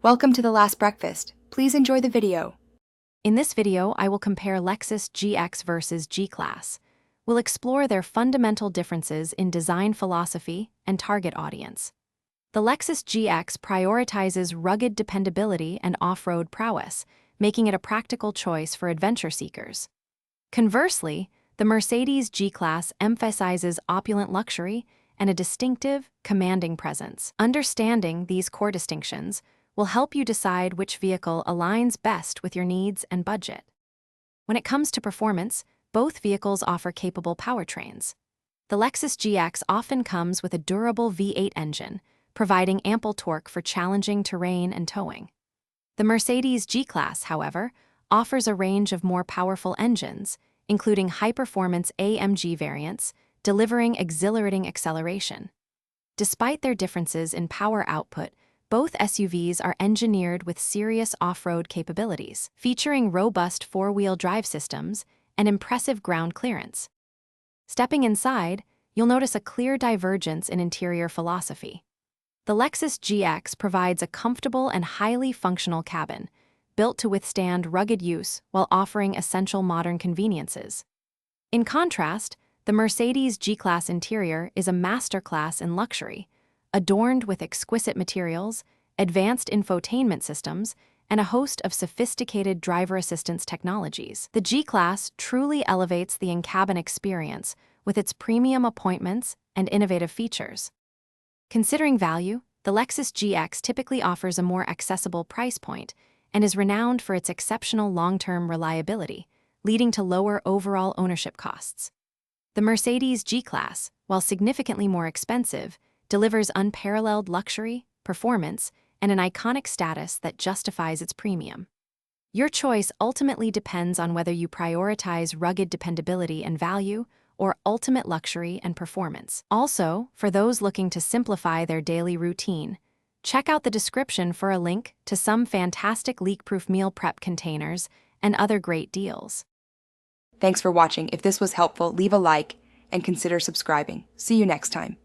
Welcome to The Last Breakfast. Please enjoy the video. In this video, I will compare Lexus GX versus G-Class. We'll explore their fundamental differences in design philosophy and target audience. The Lexus GX prioritizes rugged dependability and off-road prowess, making it a practical choice for adventure seekers. Conversely, the Mercedes G-Class emphasizes opulent luxury and a distinctive, commanding presence. Understanding these core distinctions will help you decide which vehicle aligns best with your needs and budget. When it comes to performance, both vehicles offer capable powertrains. The Lexus GX often comes with a durable V8 engine, providing ample torque for challenging terrain and towing. The Mercedes G-Class, however, offers a range of more powerful engines, including high-performance AMG variants, delivering exhilarating acceleration. Despite their differences in power output, both SUVs are engineered with serious off-road capabilities, featuring robust four-wheel drive systems and impressive ground clearance. Stepping inside, you'll notice a clear divergence in interior philosophy. The Lexus GX provides a comfortable and highly functional cabin, built to withstand rugged use while offering essential modern conveniences. In contrast, the Mercedes G-Class interior is a masterclass in luxury, adorned with exquisite materials, advanced infotainment systems, and a host of sophisticated driver assistance technologies. The G-Class truly elevates the in-cabin experience with its premium appointments and innovative features. Considering value, the Lexus GX typically offers a more accessible price point and is renowned for its exceptional long-term reliability, leading to lower overall ownership costs. The Mercedes G-Class, while significantly more expensive, delivers unparalleled luxury, performance, and an iconic status that justifies its premium. Your choice ultimately depends on whether you prioritize rugged dependability and value or ultimate luxury and performance. Also, for those looking to simplify their daily routine, check out the description for a link to some fantastic leak-proof meal prep containers and other great deals. Thanks for watching. If this was helpful, leave a like and consider subscribing. See you next time.